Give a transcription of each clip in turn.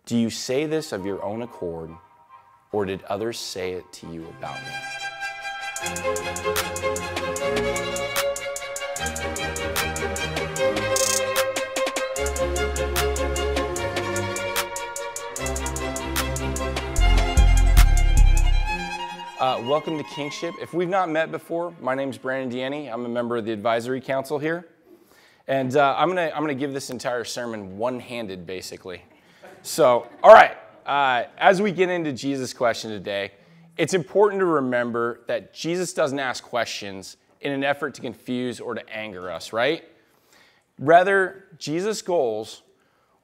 Do you say this of your own accord, or did others say it to you about me? Welcome to Kingship. If we've not met before, my name's Dieni. I'm a member of the advisory council here. And I'm gonna give this entire sermon one-handed, basically. So, all right, as we get into Jesus' question today, it's important to remember that Jesus doesn't ask questions in an effort to confuse or to anger us, right? Rather, Jesus' goals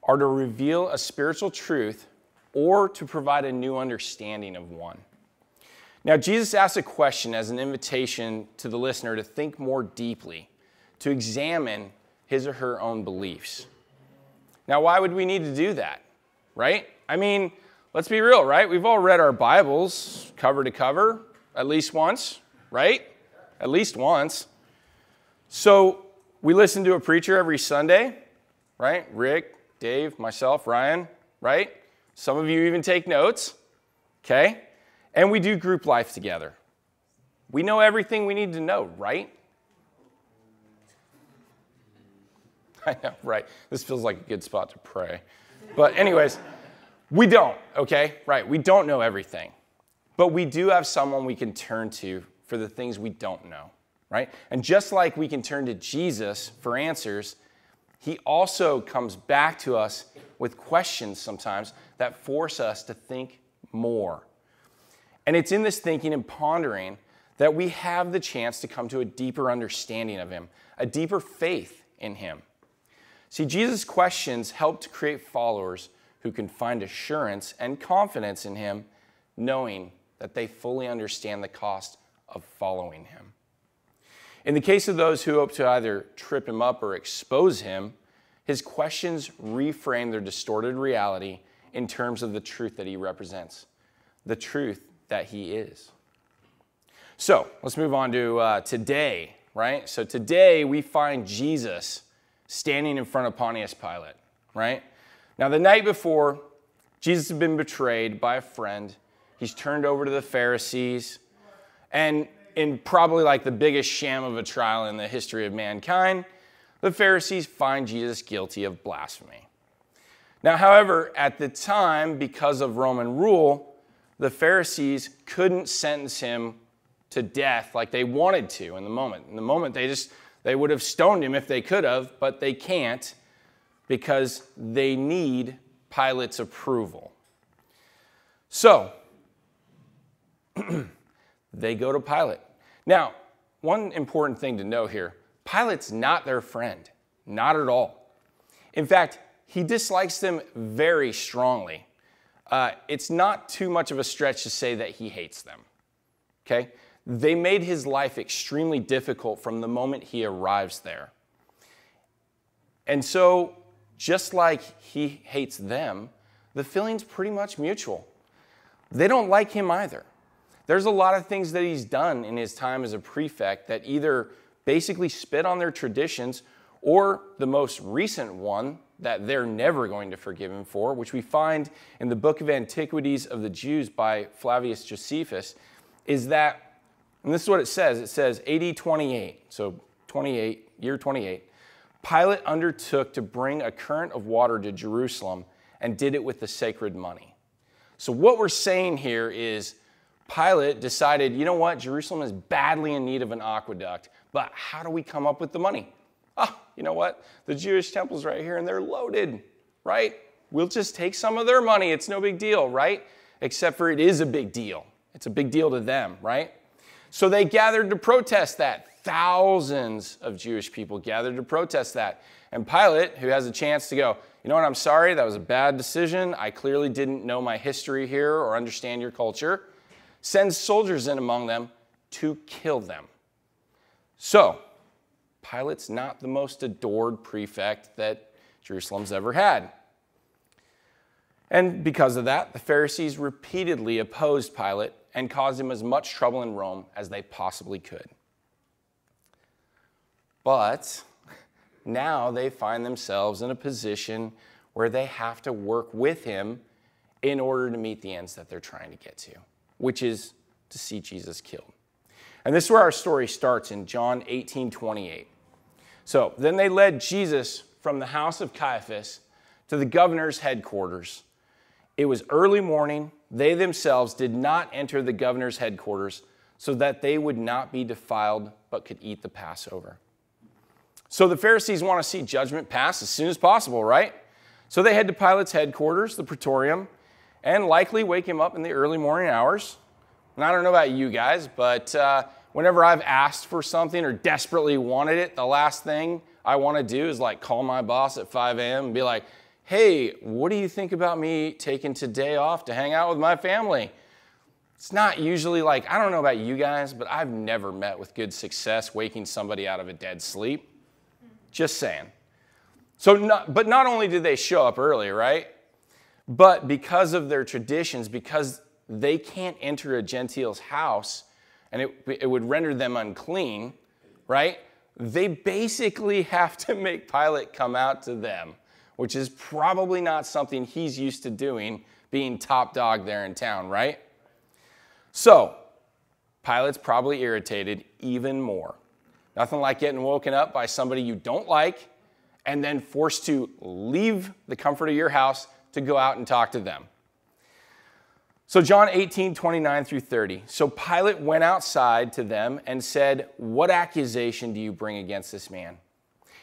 are to reveal a spiritual truth or to provide a new understanding of one. Now, Jesus asks a question as an invitation to the listener to think more deeply, to examine his or her own beliefs. Now, why would we need to do that, right? I mean, let's be real, right? We've all read our Bibles cover to cover at least once, right? At least once. So we listen to a preacher every Sunday, right? Rick, Dave, myself, Ryan, right? Some of you even take notes, okay? And we do group life together. We know everything we need to know, right? I know, right? This feels like a good spot to pray. But anyways, we don't, okay? Right, we don't know everything. But we do have someone we can turn to for the things we don't know, right? And just like we can turn to Jesus for answers, he also comes back to us with questions sometimes that force us to think more. And it's in this thinking and pondering that we have the chance to come to a deeper understanding of him, a deeper faith in him. See, Jesus' questions help to create followers who can find assurance and confidence in him, knowing that they fully understand the cost of following him. In the case of those who hope to either trip him up or expose him, his questions reframe their distorted reality in terms of the truth that he represents, the truth that he is. So let's move on to today, right? So today we find Jesus standing in front of Pontius Pilate, right? Now the night before, Jesus had been betrayed by a friend. He's turned over to the Pharisees, and in probably like the biggest sham of a trial in the history of mankind, the Pharisees find Jesus guilty of blasphemy. Now, however, at the time, because of Roman rule, the Pharisees couldn't sentence him to death like they wanted to in the moment. In the moment, they would have stoned him if they could have, but they can't because they need Pilate's approval. So, they go to Pilate. Now, one important thing to know here, Pilate's not their friend, not at all. In fact, he dislikes them very strongly. It's not too much of a stretch to say that he hates them, okay? They made his life extremely difficult from the moment he arrives there. And so, just like he hates them, the feeling's pretty much mutual. They don't like him either. There's a lot of things that he's done in his time as a prefect that either basically spit on their traditions, or the most recent one that they're never going to forgive him for, which we find in the Book of Antiquities of the Jews by Flavius Josephus, is that, and this is what it says AD 28, so year 28, Pilate undertook to bring a current of water to Jerusalem and did it with the sacred money. So what we're saying here is Pilate decided, you know what, Jerusalem is badly in need of an aqueduct, but how do we come up with the money? Oh, you know what? The Jewish temple's right here and they're loaded, right? We'll just take some of their money. It's no big deal, right? Except for it is a big deal. It's a big deal to them, right? So they gathered to protest that. Thousands of Jewish people gathered to protest that. And Pilate, who has a chance to go, you know what, I'm sorry, that was a bad decision. I clearly didn't know my history here or understand your culture, sends soldiers in among them to kill them. So, Pilate's not the most adored prefect that Jerusalem's ever had. And because of that, the Pharisees repeatedly opposed Pilate and caused him as much trouble in Rome as they possibly could. But now they find themselves in a position where they have to work with him in order to meet the ends that they're trying to get to, which is to see Jesus killed. And this is where our story starts in John 18:28. So then they led Jesus from the house of Caiaphas to the governor's headquarters. It was early morning. They themselves did not enter the governor's headquarters so that they would not be defiled but could eat the Passover. So the Pharisees want to see judgment pass as soon as possible, right? So they head to Pilate's headquarters, the Praetorium, and likely wake him up in the early morning hours. And I don't know about you guys, but whenever I've asked for something or desperately wanted it, the last thing I want to do is like call my boss at 5 a.m. and be like, hey, what do you think about me taking today off to hang out with my family? It's not usually like, I don't know about you guys, but I've never met with good success waking somebody out of a dead sleep. Just saying. But not only did they show up early, right? But because of their traditions, because they can't enter a Gentile's house and it would render them unclean, right? They basically have to make Pilate come out to them, which is probably not something he's used to doing, being top dog there in town, right? So, Pilate's probably irritated even more. Nothing like getting woken up by somebody you don't like and then forced to leave the comfort of your house to go out and talk to them. So John 18:29 through 30. So Pilate went outside to them and said, "What accusation do you bring against this man?"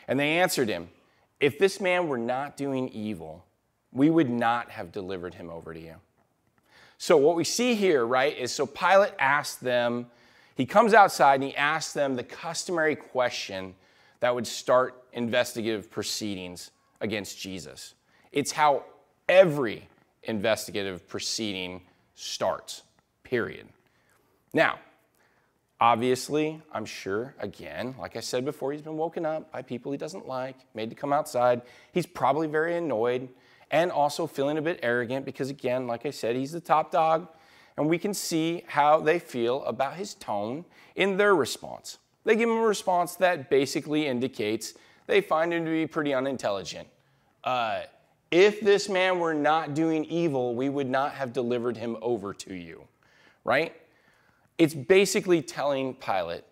And they answered him, "If this man were not doing evil, we would not have delivered him over to you." So what we see here, right, is so Pilate asked them, he comes outside and he asks them the customary question that would start investigative proceedings against Jesus. It's how every investigative proceeding starts, period. Now, obviously, I'm sure, again, like I said before, he's been woken up by people he doesn't like, made to come outside. He's probably very annoyed and also feeling a bit arrogant because, again, like I said, he's the top dog. And we can see how they feel about his tone in their response. They give him a response that basically indicates they find him to be pretty unintelligent. If this man were not doing evil, we would not have delivered him over to you, right? It's basically telling Pilate,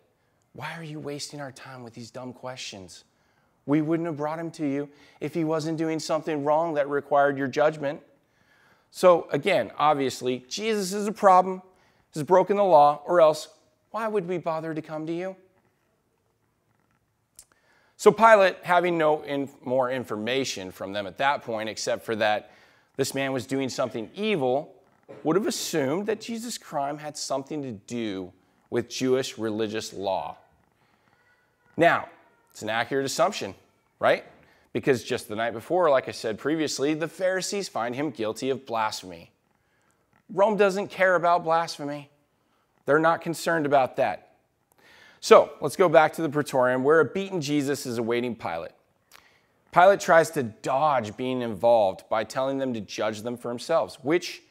why are you wasting our time with these dumb questions? We wouldn't have brought him to you if he wasn't doing something wrong that required your judgment. So again, obviously, Jesus is a problem, has broken the law, or else why would we bother to come to you? So Pilate, having no more information from them at that point, except for that this man was doing something evil, would have assumed that Jesus' crime had something to do with Jewish religious law. Now, it's an accurate assumption, right? Because just the night before, like I said previously, the Pharisees find him guilty of blasphemy. Rome doesn't care about blasphemy. They're not concerned about that. So let's go back to the Praetorium where a beaten Jesus is awaiting Pilate. Pilate tries to dodge being involved by telling them to judge them for themselves, which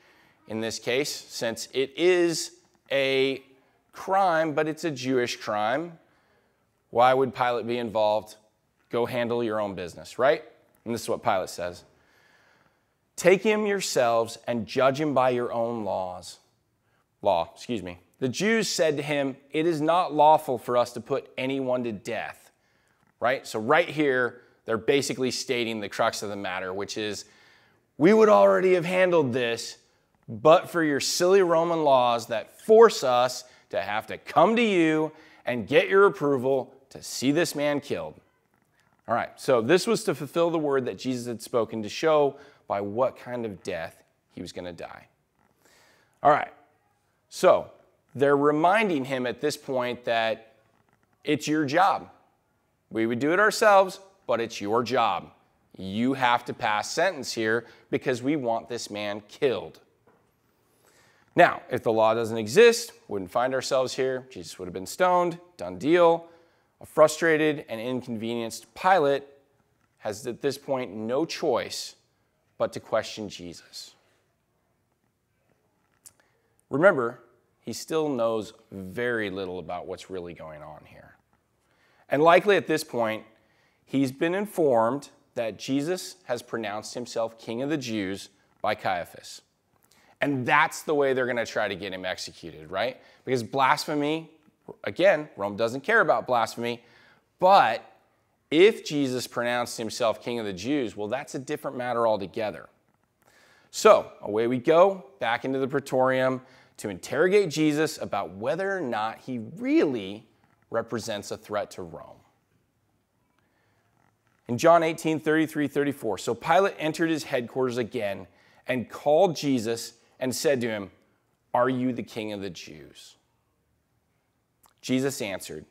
in this case, since it is a crime, but it's a Jewish crime, why would Pilate be involved? Go handle your own business, right? And this is what Pilate says. Take him yourselves and judge him by your own law. The Jews said to him, it is not lawful for us to put anyone to death, right? So right here, they're basically stating the crux of the matter, which is, we would already have handled this, but for your silly Roman laws that force us to have to come to you and get your approval to see this man killed. All right, so this was to fulfill the word that Jesus had spoken to show by what kind of death he was going to die. All right, so they're reminding him at this point that it's your job. We would do it ourselves, but it's your job. You have to pass sentence here because we want this man killed. Now, if the law doesn't exist, wouldn't find ourselves here. Jesus would have been stoned, done deal. A frustrated and inconvenienced Pilate has at this point no choice but to question Jesus. Remember, he still knows very little about what's really going on here. And likely at this point, he's been informed that Jesus has pronounced himself King of the Jews by Caiaphas. And that's the way they're going to try to get him executed, right? Because blasphemy, again, Rome doesn't care about blasphemy, but if Jesus pronounced himself king of the Jews, well, that's a different matter altogether. So away we go, back into the praetorium to interrogate Jesus about whether or not he really represents a threat to Rome. In John 18:33-34, so Pilate entered his headquarters again and called Jesus and said to him, "Are you the king of the Jews?" Jesus answered,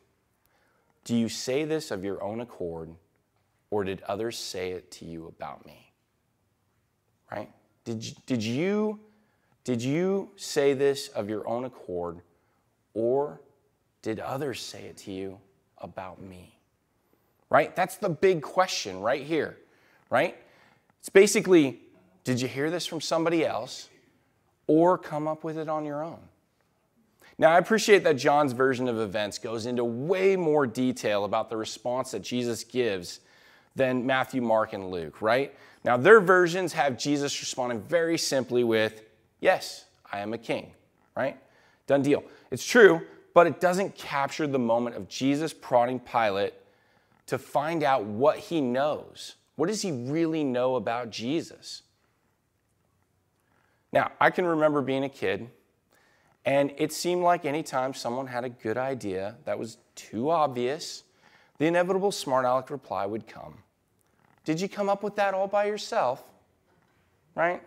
"Do you say this of your own accord, or did others say it to you about me?" Right? Did you say this of your own accord, or did others say it to you about me? Right? That's the big question right here, right? It's basically, did you hear this from somebody else, or come up with it on your own? Now, I appreciate that John's version of events goes into way more detail about the response that Jesus gives than Matthew, Mark, and Luke, right? Now, their versions have Jesus responding very simply with, "Yes, I am a king," right? Done deal. It's true, but it doesn't capture the moment of Jesus prodding Pilate to find out what he knows. What does he really know about Jesus? Now, I can remember being a kid, and it seemed like anytime someone had a good idea that was too obvious, the inevitable smart aleck reply would come. "Did you come up with that all by yourself?" Right?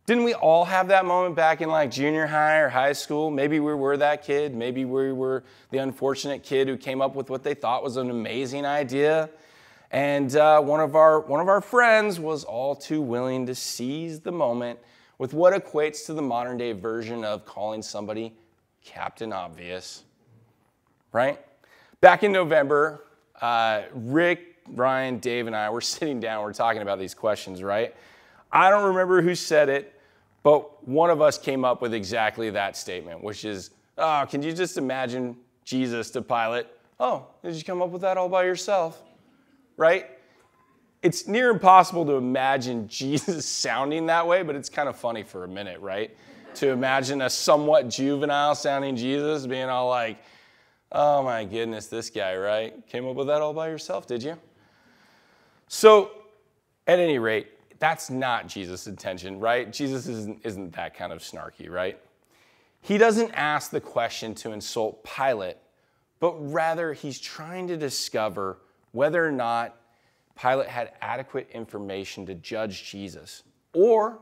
Didn't we all have that moment back in like junior high or high school? Maybe we were that kid. Maybe we were the unfortunate kid who came up with what they thought was an amazing idea. And one of our friends was all too willing to seize the moment with what equates to the modern day version of calling somebody Captain Obvious, right? Back in November, Rick, Ryan, Dave, and I were sitting down, we're talking about these questions, right? I don't remember who said it, but one of us came up with exactly that statement, which is, "Oh, can you just imagine Jesus to Pilate? Oh, did you come up with that all by yourself?" Right? It's near impossible to imagine Jesus sounding that way, but it's kind of funny for a minute, right? To imagine a somewhat juvenile sounding Jesus being all like, "Oh my goodness, this guy, right? Came up with that all by yourself, did you?" So, at any rate, that's not Jesus' intention, right? Jesus isn't that kind of snarky, right? He doesn't ask the question to insult Pilate, but rather he's trying to discover whether or not Pilate had adequate information to judge Jesus, or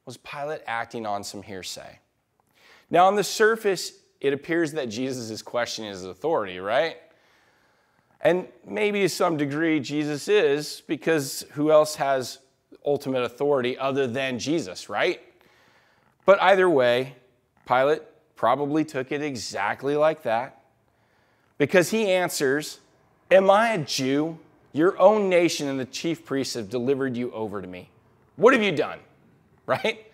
was Pilate acting on some hearsay? Now, on the surface, it appears that Jesus is questioning his authority, right? And maybe to some degree Jesus is, because who else has ultimate authority other than Jesus, right? But either way, Pilate probably took it exactly like that, because he answers, "Am I a Jew? Your own nation and the chief priests have delivered you over to me. What have you done?" Right?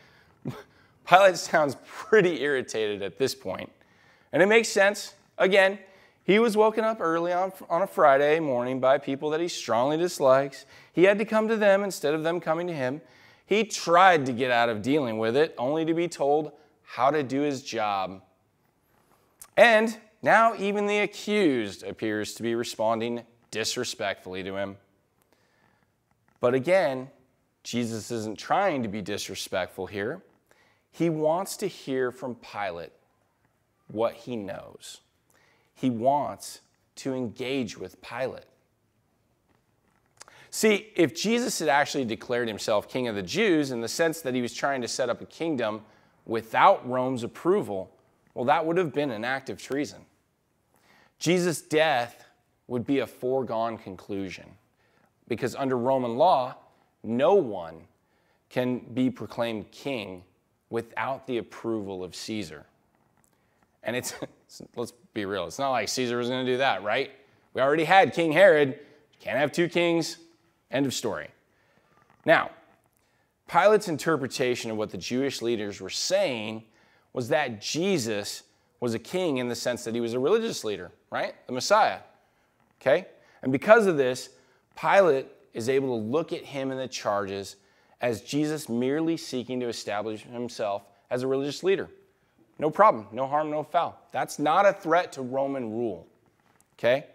Pilate sounds pretty irritated at this point. And it makes sense. Again, he was woken up early on a Friday morning by people that he strongly dislikes. He had to come to them instead of them coming to him. He tried to get out of dealing with it, only to be told how to do his job. And now even the accused appears to be responding disrespectfully to him. But again, Jesus isn't trying to be disrespectful here. He wants to hear from Pilate what he knows. He wants to engage with Pilate. See, if Jesus had actually declared himself king of the Jews in the sense that he was trying to set up a kingdom without Rome's approval, well, that would have been an act of treason. Jesus' death would be a foregone conclusion, because under Roman law, no one can be proclaimed king without the approval of Caesar. And let's be real, it's not like Caesar was going to do that, right? We already had King Herod. Can't have two kings. End of story. Now, Pilate's interpretation of what the Jewish leaders were saying was that Jesus was a king in the sense that he was a religious leader, right? The Messiah. Okay? And because of this, Pilate is able to look at him and the charges as Jesus merely seeking to establish himself as a religious leader. No problem, no harm, no foul. That's not a threat to Roman rule, okay?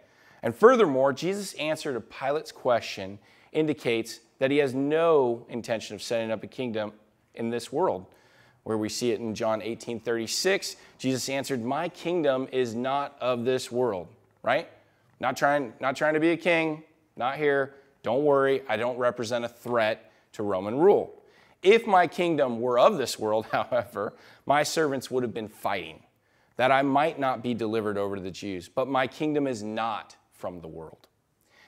And furthermore, Jesus' answer to Pilate's question indicates that he has no intention of setting up a kingdom in this world, where we see it in John 18:36. Jesus answered, "My kingdom is not of this world," right? Not trying to be a king, not here. Don't worry, I don't represent a threat to Roman rule. If my kingdom were of this world, however, my servants would have been fighting, that I might not be delivered over to the Jews. But my kingdom is not from the world.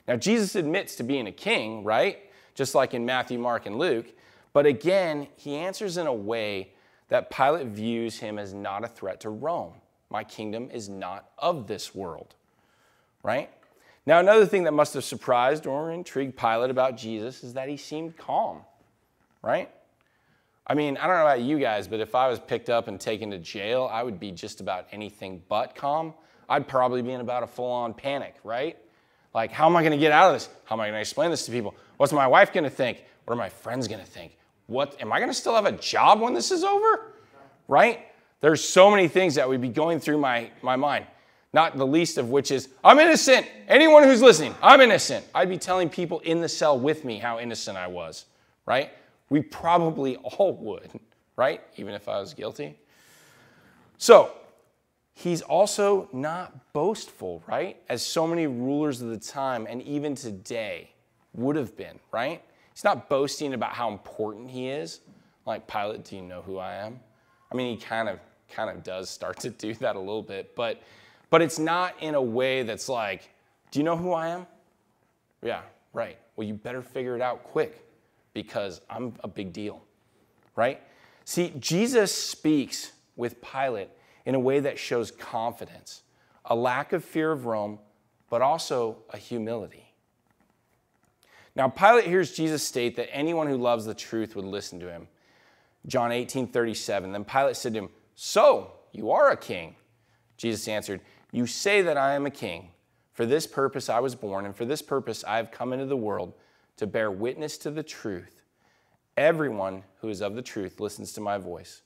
Now, Jesus admits to being a king, right? Just like in Matthew, Mark, and Luke. But again, he answers in a way that Pilate views him as not a threat to Rome. My kingdom is not of this world, right? Now, another thing that must have surprised or intrigued Pilate about Jesus is that he seemed calm, right? I mean, I don't know about you guys, but if I was picked up and taken to jail, I would be just about anything but calm. I'd probably be in about a full-on panic, right? Like, how am I going to get out of this? How am I going to explain this to people? What's my wife going to think? What are my friends going to think? Am I going to still have a job when this is over? Right? There's so many things that would be going through my mind, not the least of which is, I'm innocent. Anyone who's listening, I'm innocent. I'd be telling people in the cell with me how innocent I was, right? We probably all would, right? Even if I was guilty. So, he's also not boastful, right? As so many rulers of the time and even today would have been, right? He's not boasting about how important he is. Like, Pilate, do you know who I am? I mean, he kind of does start to do that a little bit, but it's not in a way that's like, do you know who I am? Yeah, right. Well, you better figure it out quick because I'm a big deal, right? See, Jesus speaks with Pilate in a way that shows confidence, a lack of fear of Rome, but also a humility. Now, Pilate hears Jesus state that anyone who loves the truth would listen to him. John 18:37. Then Pilate said to him, "So, you are a king?" Jesus answered, "You say that I am a king. For this purpose I was born, and for this purpose I have come into the world, to bear witness to the truth. Everyone who is of the truth listens to my voice."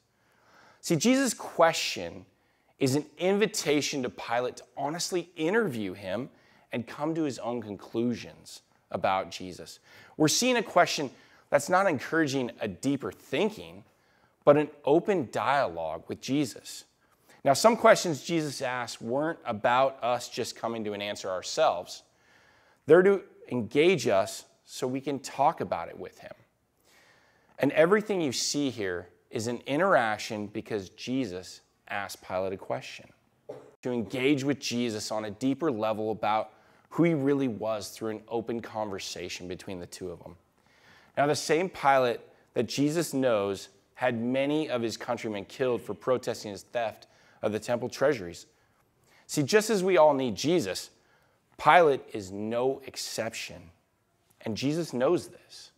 See, Jesus' question is an invitation to Pilate to honestly interview him and come to his own conclusions about Jesus. We're seeing a question that's not encouraging a deeper thinking, but an open dialogue with Jesus. Now, some questions Jesus asked weren't about us just coming to an answer ourselves. They're to engage us so we can talk about it with him. And everything you see here is an interaction because Jesus asked Pilate a question. To engage with Jesus on a deeper level about who he really was through an open conversation between the two of them. Now, the same Pilate that Jesus knows had many of his countrymen killed for protesting his theft of the temple treasuries. See, just as we all need Jesus, Pilate is no exception. And Jesus knows this.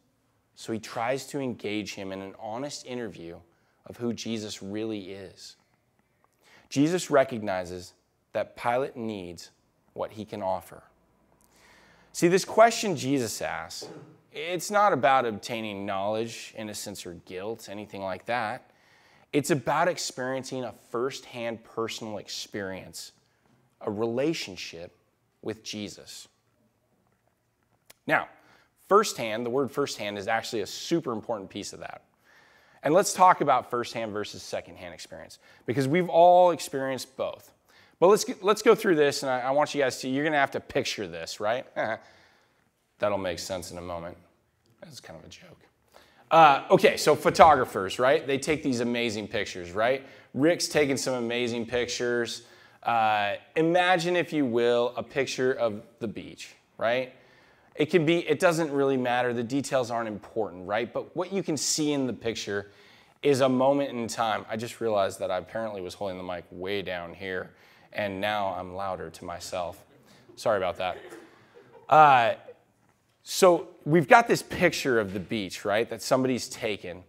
So he tries to engage him in an honest interview of who Jesus really is. Jesus recognizes that Pilate needs what he can offer. See, this question Jesus asks, it's not about obtaining knowledge, innocence, or guilt, anything like that. It's about experiencing a firsthand personal experience, a relationship with Jesus. Now, firsthand, the word firsthand is actually a super important piece of that. And let's talk about firsthand versus secondhand experience, because we've all experienced both. But let's go through this, and I want you guys to, you're going to have to picture this, right? That'll make sense in a moment. That's kind of a joke. Okay, so photographers, right? They take these amazing pictures, right? Rick's taking some amazing pictures. Imagine, if you will, a picture of the beach, right? It doesn't really matter. The details aren't important, right? But what you can see in the picture is a moment in time. I just realized that I apparently was holding the mic way down here, and now I'm louder to myself. Sorry about that. So we've got this picture of the beach, right, that somebody's taken.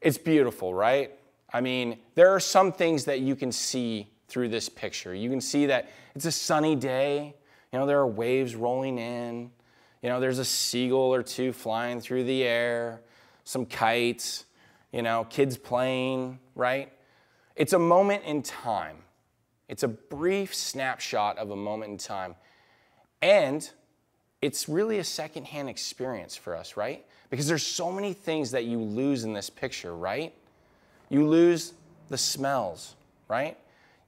It's beautiful, right? I mean, there are some things that you can see through this picture. You can see that it's a sunny day. You know, there are waves rolling in. You know, there's a seagull or two flying through the air. some kites, kids playing, right? It's a moment in time. It's a brief snapshot of a moment in time. And it's really a secondhand experience for us, right? Because there's so many things that you lose in this picture, right? You lose the smells, right?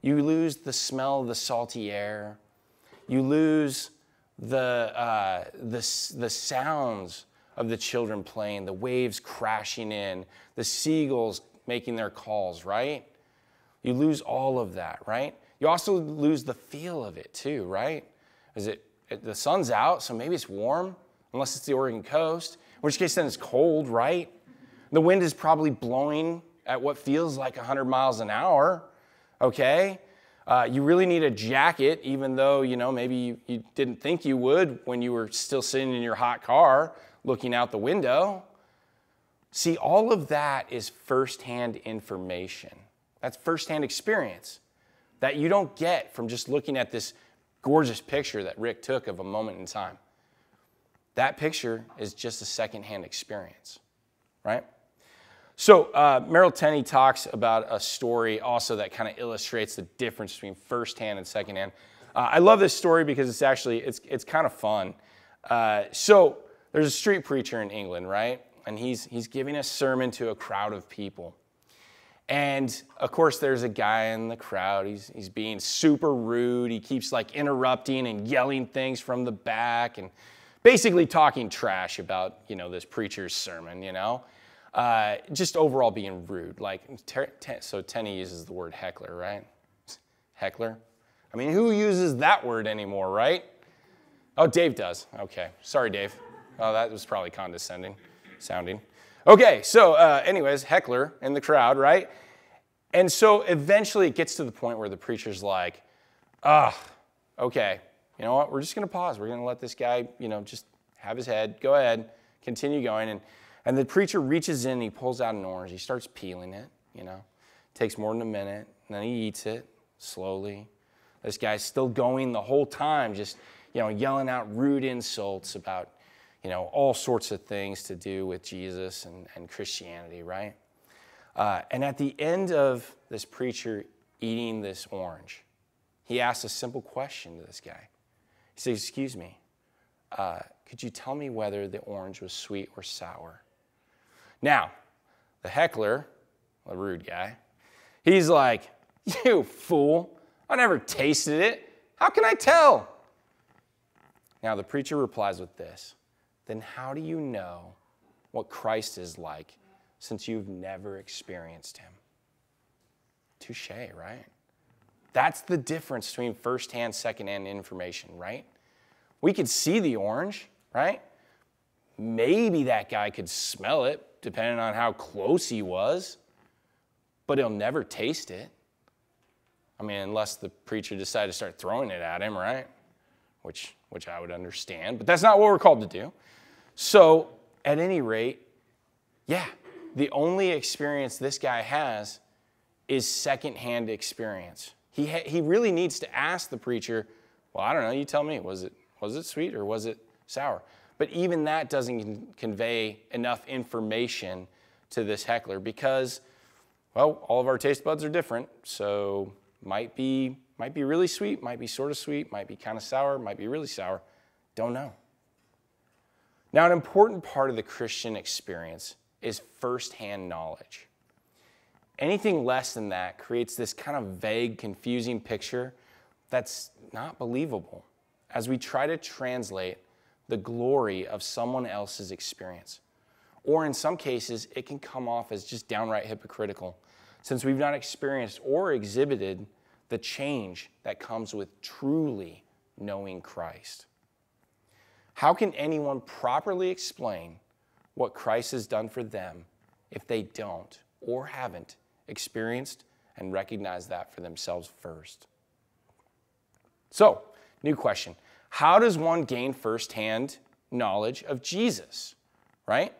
You lose the smell of the salty air. You lose the sounds of the children playing, the waves crashing in, the seagulls making their calls, right? You lose all of that, right? You also lose the feel of it too, right? The sun's out, so maybe it's warm, unless it's the Oregon coast, in which case then it's cold, right? The wind is probably blowing at what feels like 100 miles an hour, okay? You really need a jacket, even though, maybe you didn't think you would when you were still sitting in your hot car looking out the window. See, all of that is firsthand information. That's firsthand experience that you don't get from just looking at this gorgeous picture that Rick took of a moment in time. That picture is just a secondhand experience, right? So Merrill Tenney talks about a story also that kind of illustrates the difference between firsthand and secondhand. I love this story because it's kind of fun. So there's a street preacher in England, right? And he's giving a sermon to a crowd of people. And of course, there's a guy in the crowd. He's being super rude. He keeps interrupting and yelling things from the back and basically talking trash about, this preacher's sermon, just overall being rude. So Tenney uses the word heckler, right? Heckler. I mean, who uses that word anymore, right? Oh, Dave does. Okay. Sorry, Dave. Oh, that was probably condescending sounding. Okay, so anyways, heckler in the crowd, right? And so eventually it gets to the point where the preacher's like, okay, you know what? We're just going to pause. We're going to let this guy, just have his head. Go ahead, continue going. And the preacher reaches in and he pulls out an orange. He starts peeling it, Takes more than a minute. And then he eats it slowly. This guy's still going the whole time, just, yelling out rude insults about, all sorts of things to do with Jesus and Christianity, right? And at the end of this preacher eating this orange, he asks a simple question to this guy. He says, excuse me, could you tell me whether the orange was sweet or sour? Now, the heckler, the rude guy, he's like, you fool, I never tasted it. How can I tell? Now, the preacher replies with this. Then how do you know what Christ is like since you've never experienced him? Touché, right? That's the difference between firsthand, secondhand information, right? We could see the orange, right? Maybe that guy could smell it, depending on how close he was, but he'll never taste it. I mean, unless the preacher decided to start throwing it at him, right? Which I would understand, but that's not what we're called to do. So, at any rate, the only experience this guy has is secondhand experience. He really needs to ask the preacher, well, I don't know, you tell me, was it sweet or was it sour? But even that doesn't convey enough information to this heckler because, well, all of our taste buds are different, so might be really sweet, might be sort of sweet, might be kind of sour, might be really sour, don't know. Now, an important part of the Christian experience is firsthand knowledge. Anything less than that creates this kind of vague, confusing picture that's not believable as we try to translate the glory of someone else's experience. Or in some cases, it can come off as just downright hypocritical since we've not experienced or exhibited the change that comes with truly knowing Christ. How can anyone properly explain what Christ has done for them if they don't or haven't experienced and recognized that for themselves first? So, new question. How does one gain firsthand knowledge of Jesus, right?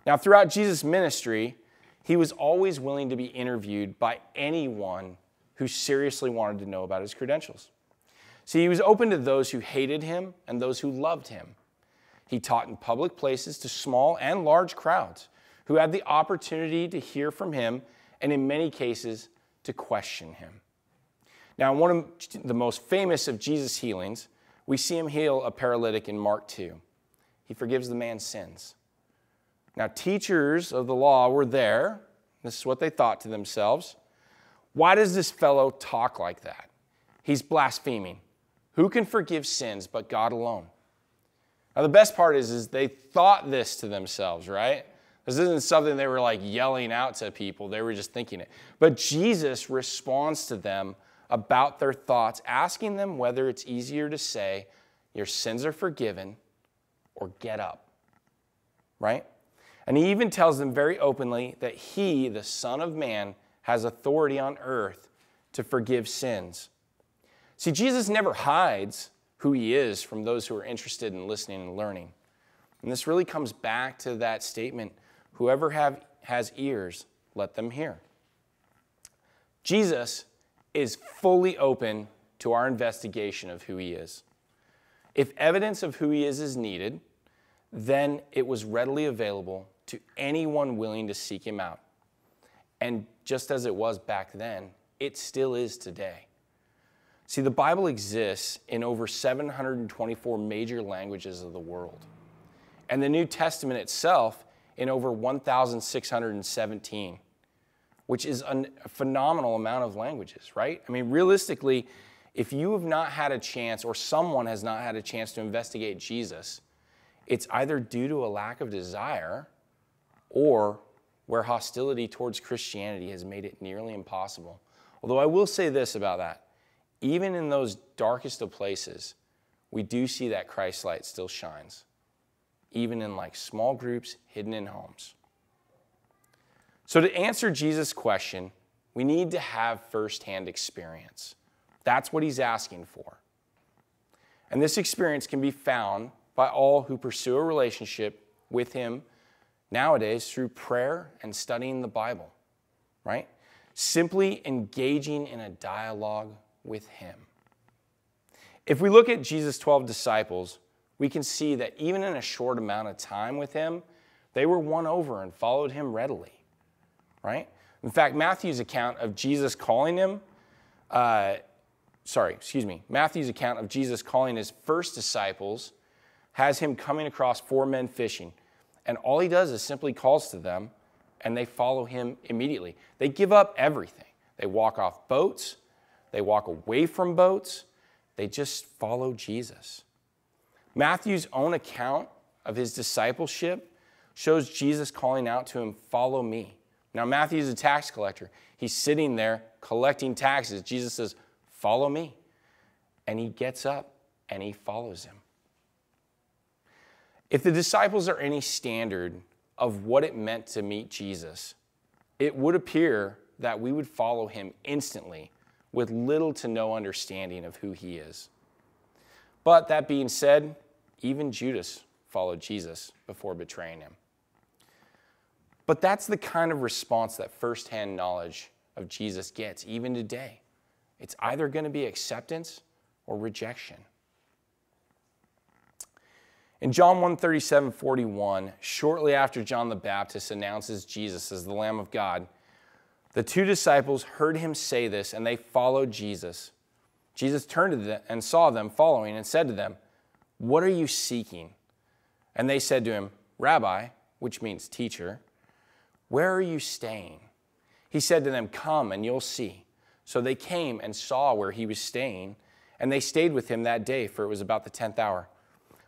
Now, throughout Jesus' ministry, he was always willing to be interviewed by anyone who seriously wanted to know about his credentials. See, he was open to those who hated him and those who loved him. He taught in public places to small and large crowds who had the opportunity to hear from him and in many cases to question him. Now, in one of the most famous of Jesus' healings, we see him heal a paralytic in Mark 2. He forgives the man's sins. Now, teachers of the law were there. This is what they thought to themselves. Why does this fellow talk like that? He's blaspheming. Who can forgive sins but God alone? Now, the best part is they thought this to themselves, right? This isn't something they were like yelling out to people. They were just thinking it. But Jesus responds to them about their thoughts, asking them whether it's easier to say, your sins are forgiven, or get up, right? And he even tells them very openly that he, the Son of Man, has authority on earth to forgive sins. See, Jesus never hides who he is from those who are interested in listening and learning. And this really comes back to that statement, whoever has ears, let them hear. Jesus is fully open to our investigation of who he is. If evidence of who he is needed, then it was readily available to anyone willing to seek him out. And just as it was back then, it still is today. See, the Bible exists in over 724 major languages of the world, and the New Testament itself in over 1,617, which is a phenomenal amount of languages, right? I mean, realistically, if you have not had a chance or someone has not had a chance to investigate Jesus, it's either due to a lack of desire or where hostility towards Christianity has made it nearly impossible. Although I will say this about that. Even in those darkest of places, we do see that Christ's light still shines, even in like small groups hidden in homes. So to answer Jesus' question, we need to have firsthand experience. That's what he's asking for. And this experience can be found by all who pursue a relationship with him nowadays through prayer and studying the Bible, right? Simply engaging in a dialogue with him. If we look at Jesus' 12 disciples, we can see that even in a short amount of time with him, they were won over and followed him readily, right? In fact, Matthew's account of Jesus calling Matthew's account of Jesus calling his first disciples has him coming across 4 men fishing. And all he does is simply calls to them, and they follow him immediately. They give up everything. They walk off boats. They walk away from boats. They just follow Jesus. Matthew's own account of his discipleship shows Jesus calling out to him, "Follow me." Now, Matthew's a tax collector. He's sitting there collecting taxes. Jesus says, "Follow me." And he gets up and he follows him. If the disciples are any standard of what it meant to meet Jesus, it would appear that we would follow him instantly with little to no understanding of who he is. But that being said, even Judas followed Jesus before betraying him. But that's the kind of response that firsthand knowledge of Jesus gets even today. It's either going to be acceptance or rejection. In John 1:37-41, shortly after John the Baptist announces Jesus as the Lamb of God, the 2 disciples heard him say this, and they followed Jesus. Jesus turned to them and saw them following and said to them, "What are you seeking?" And they said to him, "Rabbi," which means teacher, "where are you staying?" He said to them, "Come and you'll see." So they came and saw where he was staying, and they stayed with him that day, for it was about the 10th hour.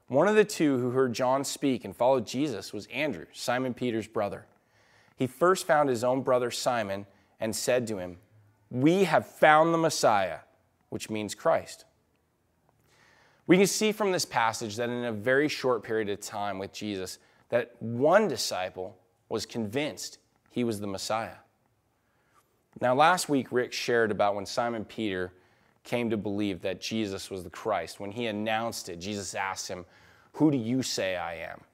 One of the 2 who heard John speak and followed Jesus was Andrew, Simon Peter's brother. He first found his own brother Simon and said to him, "We have found the Messiah," which means Christ. We can see from this passage that in a very short period of time with Jesus, that one disciple was convinced he was the Messiah. Now, last week, Rick shared about when Simon Peter came to believe that Jesus was the Christ. When he announced it, Jesus asked him, "Who do you say I am?"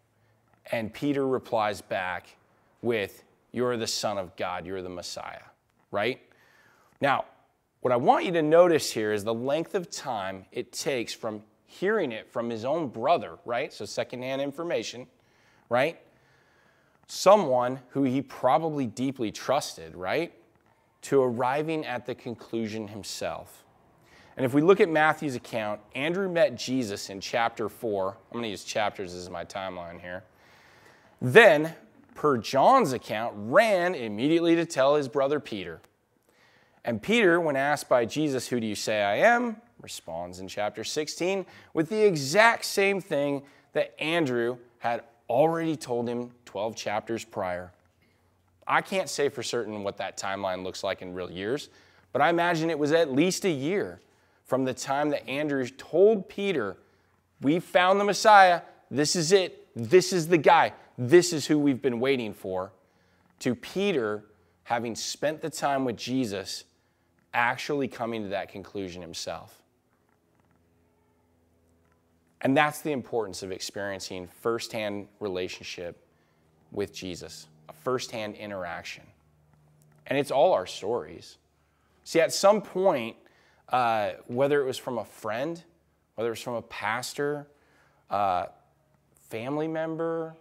And Peter replies back with, "You're the Son of God, you're the Messiah," right? Now, what I want you to notice here is the length of time it takes from hearing it from his own brother, right? So secondhand information, right? someone who he probably deeply trusted, right? To arriving at the conclusion himself. And if we look at Matthew's account, Andrew met Jesus in chapter 4. I'm going to use chapters as my timeline here. Then, per John's account, ran immediately to tell his brother Peter. And Peter, when asked by Jesus, "Who do you say I am?" responds in chapter 16 with the exact same thing that Andrew had already told him 12 chapters prior. I can't say for certain what that timeline looks like in real years, but I imagine it was at least a year from the time that Andrew told Peter, "We found the Messiah, this is it, this is the guy, this is who we've been waiting for," to Peter having spent the time with Jesus, actually coming to that conclusion himself. And that's the importance of experiencing firsthand relationship with Jesus, a firsthand interaction. And it's all our stories. See, at some point, whether it was from a friend, whether it was from a pastor, family member,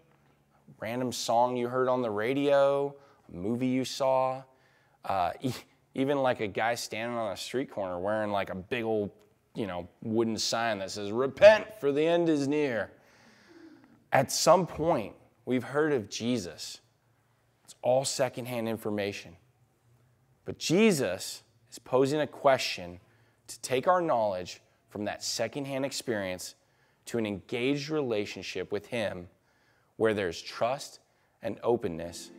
random song you heard on the radio, a movie you saw, even like a guy standing on a street corner wearing like a big old, wooden sign that says, "Repent, for the end is near." At some point, we've heard of Jesus. It's all secondhand information. But Jesus is posing a question to take our knowledge from that secondhand experience to an engaged relationship with Him where there's trust and openness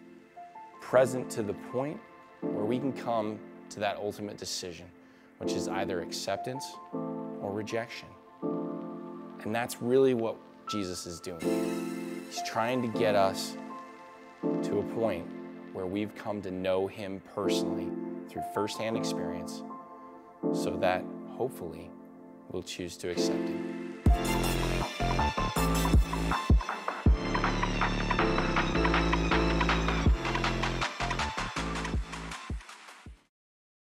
present to the point where we can come to that ultimate decision, which is either acceptance or rejection. And that's really what Jesus is doing. He's trying to get us to a point where we've come to know Him personally through firsthand experience so that hopefully we'll choose to accept Him.